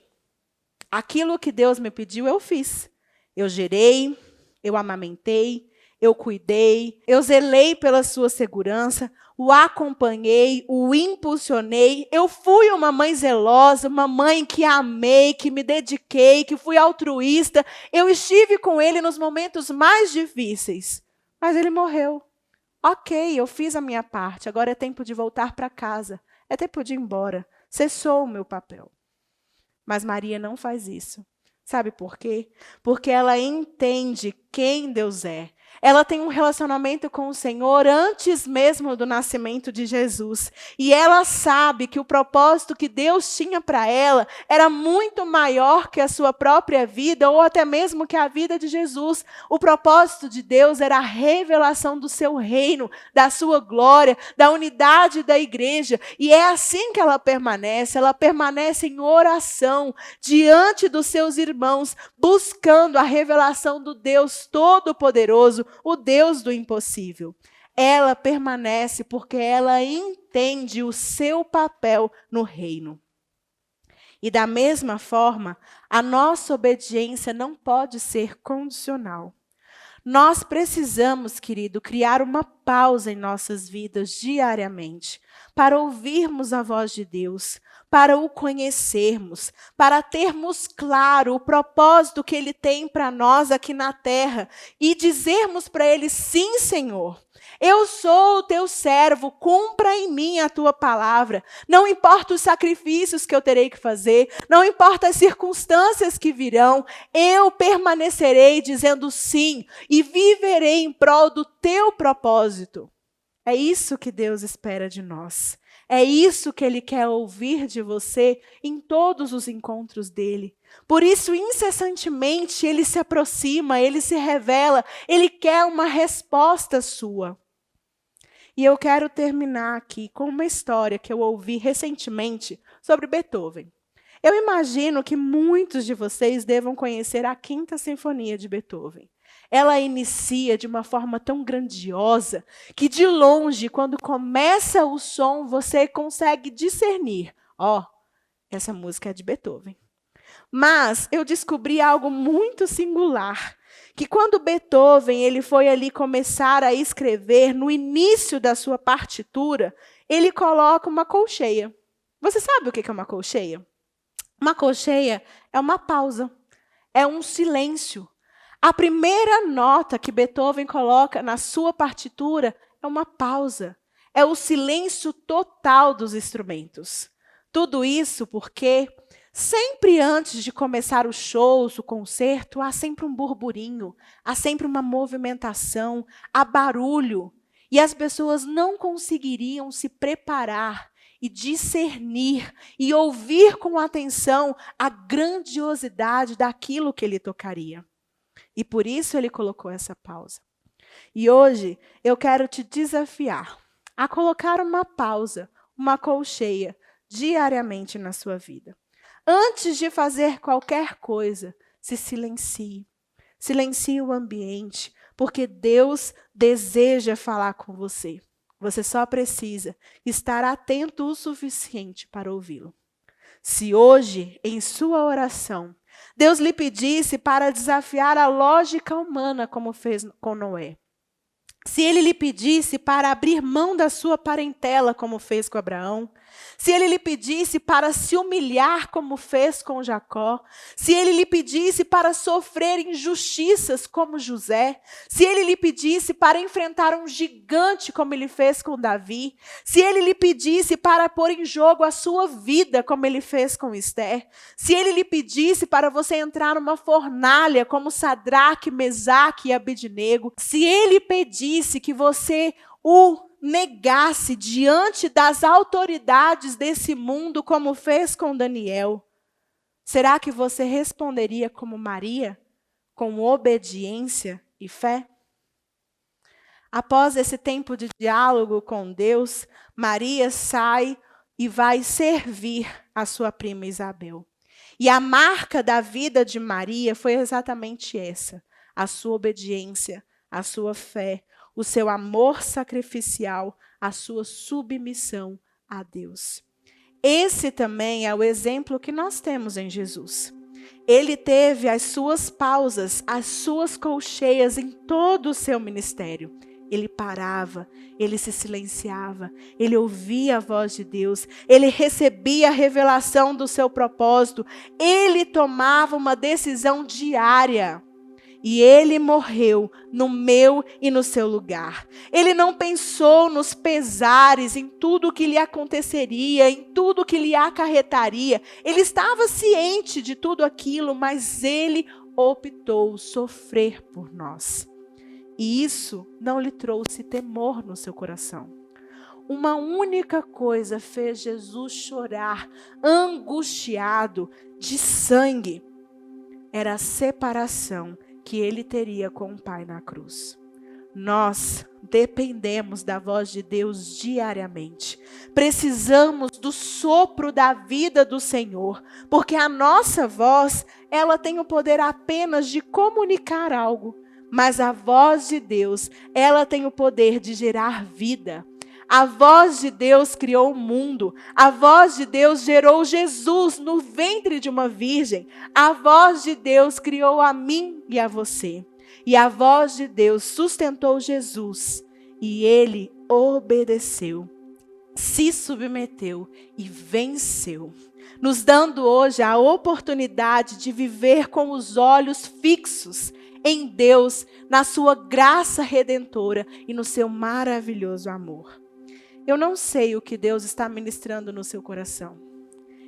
S3: aquilo que Deus me pediu eu fiz. Eu gerei, eu amamentei, eu cuidei, eu zelei pela sua segurança, o acompanhei, o impulsionei. Eu fui uma mãe zelosa, uma mãe que amei, que me dediquei, que fui altruísta. Eu estive com ele nos momentos mais difíceis. Mas ele morreu. Ok, eu fiz a minha parte, agora é tempo de voltar para casa. É tempo de ir embora. Cessou o meu papel. Mas Maria não faz isso. Sabe por quê? Porque ela entende quem Deus é. Ela tem um relacionamento com o Senhor antes mesmo do nascimento de Jesus. E ela sabe que o propósito que Deus tinha para ela era muito maior que a sua própria vida, ou até mesmo que a vida de Jesus. O propósito de Deus era a revelação do seu reino, da sua glória, da unidade da igreja. E é assim que ela permanece em oração, diante dos seus irmãos, buscando a revelação do Deus Todo-Poderoso, o Deus do impossível. Ela permanece porque ela entende o seu papel no reino. E da mesma forma, a nossa obediência não pode ser condicional. Nós precisamos, querido, criar uma pausa em nossas vidas diariamente, para ouvirmos a voz de Deus, para o conhecermos, para termos claro o propósito que Ele tem para nós aqui na terra e dizermos para Ele, sim, Senhor, eu sou o teu servo, cumpra em mim a tua palavra. Não importa os sacrifícios que eu terei que fazer, não importa as circunstâncias que virão, eu permanecerei dizendo sim e viverei em prol do teu propósito. É isso que Deus espera de nós. É isso que Ele quer ouvir de você em todos os encontros dEle. Por isso, incessantemente, Ele se aproxima, Ele se revela, Ele quer uma resposta sua. E eu quero terminar aqui com uma história que eu ouvi recentemente sobre Beethoven. Eu imagino que muitos de vocês devam conhecer a Quinta Sinfonia de Beethoven. Ela inicia de uma forma tão grandiosa que de longe, quando começa o som, você consegue discernir. Essa música é de Beethoven. Mas eu descobri algo muito singular, que quando Beethoven ele foi ali começar a escrever, no início da sua partitura, ele coloca uma colcheia. Você sabe o que é uma colcheia? Uma colcheia é uma pausa, é um silêncio. A primeira nota que Beethoven coloca na sua partitura é uma pausa. É o silêncio total dos instrumentos. Tudo isso porque sempre antes de começar os shows, o concerto, há sempre um burburinho, há sempre uma movimentação, há barulho. E as pessoas não conseguiriam se preparar e discernir e ouvir com atenção a grandiosidade daquilo que ele tocaria. E por isso ele colocou essa pausa. E hoje eu quero te desafiar a colocar uma pausa, uma colcheia, diariamente na sua vida. Antes de fazer qualquer coisa, se silencie. Silencie o ambiente, porque Deus deseja falar com você. Você só precisa estar atento o suficiente para ouvi-lo. Se hoje, em sua oração, Deus lhe pedisse para desafiar a lógica humana, como fez com Noé. Se Ele lhe pedisse para abrir mão da sua parentela, como fez com Abraão. se ele lhe pedisse para se humilhar como fez com Jacó, se ele lhe pedisse para sofrer injustiças como José, se ele lhe pedisse para enfrentar um gigante como ele fez com Davi, se ele lhe pedisse para pôr em jogo a sua vida como ele fez com Esther, se ele lhe pedisse para você entrar numa fornalha como Sadraque, Mesaque e Abednego, se ele pedisse que você o negasse diante das autoridades desse mundo, como fez com Daniel, será que você responderia como Maria, com obediência e fé? Após esse tempo de diálogo com Deus, Maria sai e vai servir a sua prima Isabel. E a marca da vida de Maria foi exatamente essa: a sua obediência, a sua fé, o seu amor sacrificial, a sua submissão a Deus. Esse também é o exemplo que nós temos em Jesus. Ele teve as suas pausas, as suas colcheias em todo o seu ministério. Ele parava, ele se silenciava, ele ouvia a voz de Deus, ele recebia a revelação do seu propósito, ele tomava uma decisão diária. E ele morreu no meu e no seu lugar. Ele não pensou nos pesares, em tudo que lhe aconteceria, em tudo que lhe acarretaria. Ele estava ciente de tudo aquilo, mas ele optou sofrer por nós. E isso não lhe trouxe temor no seu coração. Uma única coisa fez Jesus chorar, angustiado, de sangue. Era a separação que ele teria com o Pai na cruz. Nós dependemos da voz de Deus diariamente. Precisamos do sopro da vida do Senhor, porque a nossa voz, ela tem o poder apenas de comunicar algo, mas a voz de Deus, ela tem o poder de gerar vida. A voz de Deus criou o mundo. A voz de Deus gerou Jesus no ventre de uma virgem. A voz de Deus criou a mim e a você. E a voz de Deus sustentou Jesus. E ele obedeceu, se submeteu e venceu, nos dando hoje a oportunidade de viver com os olhos fixos em Deus, na sua graça redentora e no seu maravilhoso amor. Eu não sei o que Deus está ministrando no seu coração.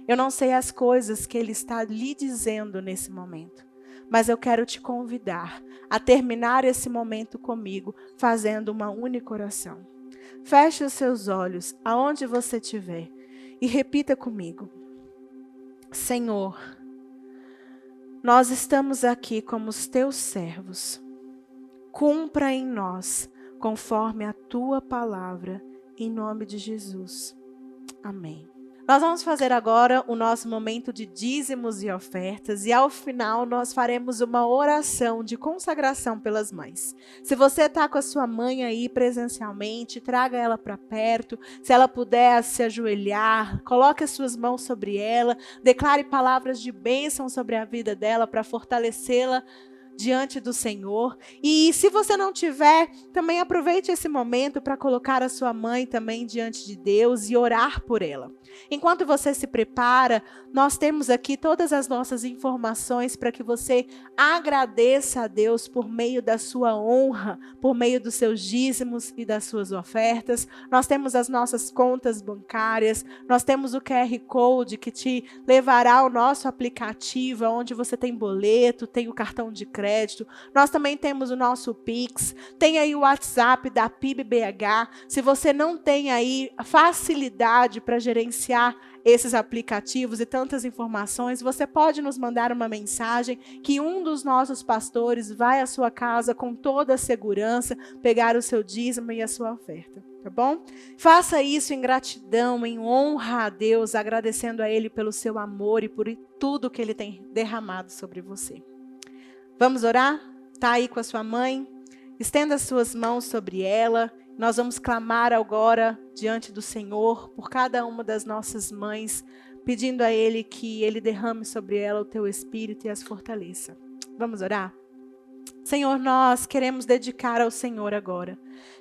S3: Eu não sei as coisas que Ele está lhe dizendo nesse momento. Mas eu quero te convidar a terminar esse momento comigo, fazendo uma única oração. Feche os seus olhos, aonde você estiver, e repita comigo. Senhor, nós estamos aqui como os teus servos. Cumpra em nós, conforme a tua palavra, em nome de Jesus. Amém. Nós vamos fazer agora o nosso momento de dízimos e ofertas e ao final nós faremos uma oração de consagração pelas mães. Se você está com a sua mãe aí presencialmente, traga ela para perto. Se ela puder se ajoelhar, coloque as suas mãos sobre ela, declare palavras de bênção sobre a vida dela para fortalecê-la diante do Senhor. E se você não tiver, também aproveite esse momento para colocar a sua mãe também diante de Deus e orar por ela. Enquanto você se prepara, nós temos aqui todas as nossas informações para que você agradeça a Deus por meio da sua honra, por meio dos seus dízimos e das suas ofertas. Nós temos as nossas contas bancárias, nós temos o QR Code que te levará ao nosso aplicativo, onde você tem boleto, tem o cartão de crédito. Nós também temos o nosso Pix, tem aí o WhatsApp da PIB-BH. Se você não tem aí facilidade para gerenciar esses aplicativos e tantas informações, você pode nos mandar uma mensagem que um dos nossos pastores vai à sua casa com toda a segurança, pegar o seu dízimo e a sua oferta, tá bom? Faça isso em gratidão, em honra a Deus, agradecendo a Ele pelo seu amor e por tudo que Ele tem derramado sobre você. Vamos orar? Tá aí com a sua mãe? Estenda as suas mãos sobre ela. Nós vamos clamar agora diante do Senhor por cada uma das nossas mães, pedindo a Ele que Ele derrame sobre ela o teu espírito e as fortaleça. Vamos orar? Senhor, nós queremos dedicar ao Senhor agora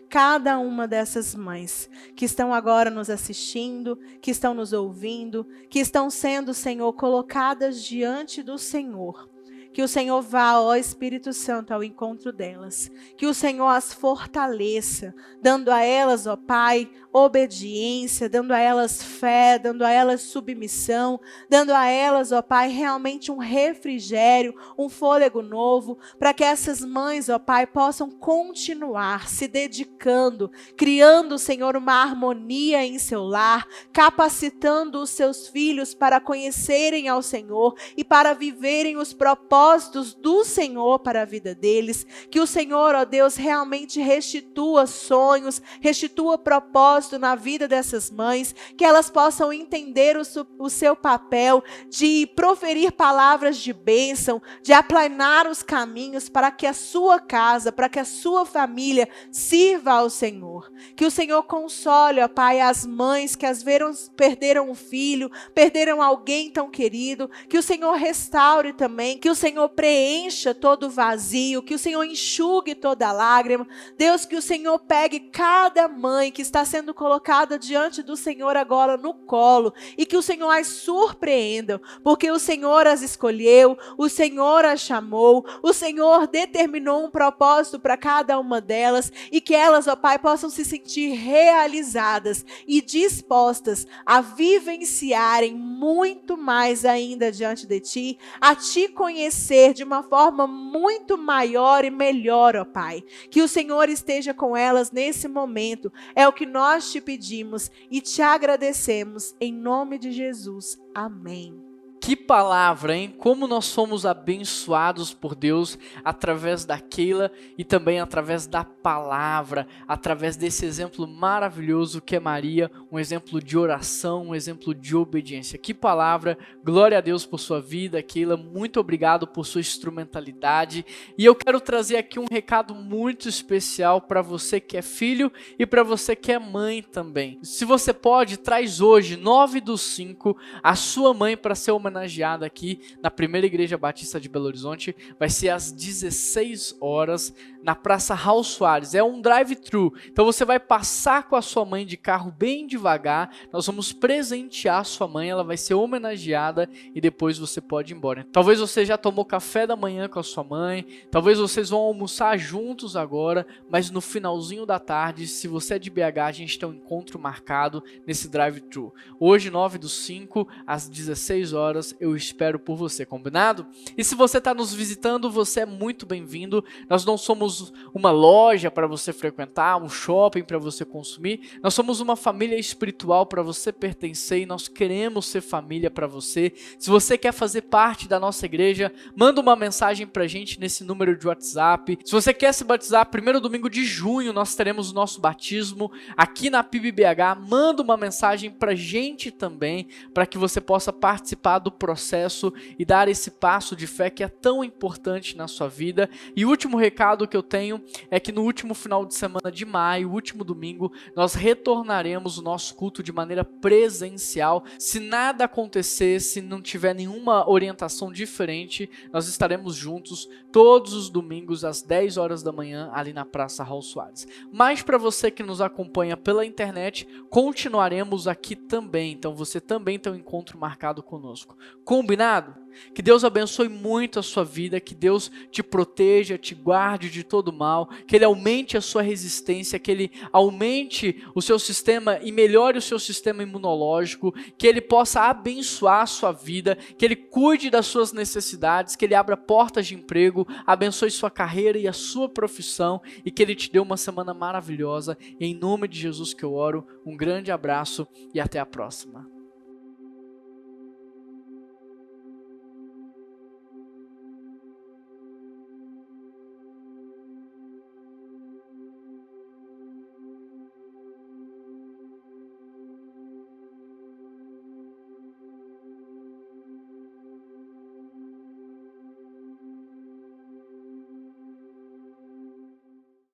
S3: cada uma dessas mães que estão agora nos assistindo, que estão nos ouvindo, que estão sendo, Senhor, colocadas diante do Senhor. Que o Senhor vá, ó Espírito Santo, ao encontro delas. Que o Senhor as fortaleça, dando a elas, ó Pai, obediência, dando a elas fé, dando a elas submissão, dando a elas, ó Pai, realmente um refrigério, um fôlego novo, para que essas mães, ó Pai, possam continuar se dedicando, criando, Senhor, uma harmonia em seu lar, capacitando os seus filhos para conhecerem ao Senhor e para viverem os propósitos do Senhor para a vida deles. Que o Senhor, ó Deus, realmente restitua sonhos, restitua propósitos na vida dessas mães, que elas possam entender o seu papel de proferir palavras de bênção, de aplanar os caminhos para que a sua casa, para que a sua família sirva ao Senhor. Que o Senhor console, ó Pai, as mães que às vezes perderam um filho, perderam alguém tão querido, que o Senhor restaure também, que o Senhor preencha todo o vazio, que o Senhor enxugue toda a lágrima. Deus, que o Senhor pegue cada mãe que está sendo colocada diante do Senhor agora no colo e que o Senhor as surpreenda, porque o Senhor as escolheu, o Senhor as chamou, o Senhor determinou um propósito para cada uma delas e que elas, ó Pai, possam se sentir realizadas e dispostas a vivenciarem muito mais ainda diante de Ti, a Te conhecer de uma forma muito maior e melhor, ó Pai. Que o Senhor esteja com elas nesse momento, é o que nós te pedimos e te agradecemos em nome de Jesus. Amém.
S2: Que palavra, hein? Como nós somos abençoados por Deus através da Keila e também através da palavra, através desse exemplo maravilhoso que é Maria, um exemplo de oração, um exemplo de obediência. Que palavra, glória a Deus por sua vida, Keila, muito obrigado por sua instrumentalidade. E eu quero trazer aqui um recado muito especial para você que é filho e para você que é mãe também. Se você pode, traz hoje, 9/5, a sua mãe para ser homenageada aqui na Primeira Igreja Batista de Belo Horizonte. Vai ser às 16 horas na Praça Raul Soares. É um drive-thru, então você vai passar com a sua mãe de carro bem devagar. Nós vamos presentear a sua mãe, ela vai ser homenageada e depois você pode ir embora. Talvez você já tomou café da manhã com a sua mãe, talvez vocês vão almoçar juntos agora, mas no finalzinho da tarde, se você é de BH, a gente tem um encontro marcado nesse drive-thru. Hoje, 9/5, às 16 horas, eu espero por você, combinado? E se você está nos visitando, você é muito bem-vindo. Nós não somos uma loja para você frequentar, um shopping para você consumir. Nós somos uma família espiritual para você pertencer e nós queremos ser família para você. Se você quer fazer parte da nossa igreja, manda uma mensagem para a gente nesse número de WhatsApp. Se você quer se batizar, primeiro domingo de junho nós teremos o nosso batismo aqui na PIB-BH. Manda uma mensagem para a gente também, para que você possa participar do processo e dar esse passo de fé que é tão importante na sua vida. E o último recado que eu tenho é que no último final de semana de maio, o último domingo, nós retornaremos o nosso culto de maneira presencial. Se nada acontecer, se não tiver nenhuma orientação diferente, nós estaremos juntos todos os domingos às 10 horas da manhã ali na Praça Raul Soares. Mas para você que nos acompanha pela internet, continuaremos aqui também. Então você também tem um encontro marcado conosco. Combinado? Que Deus abençoe muito a sua vida, que Deus te proteja, te guarde de todo mal, que Ele aumente a sua resistência, que Ele aumente o seu sistema e melhore o seu sistema imunológico, que Ele possa abençoar a sua vida, que Ele cuide das suas necessidades, que Ele abra portas de emprego, abençoe sua carreira e a sua profissão e que Ele te dê uma semana maravilhosa. Em nome de Jesus que eu oro, um grande abraço e até a próxima.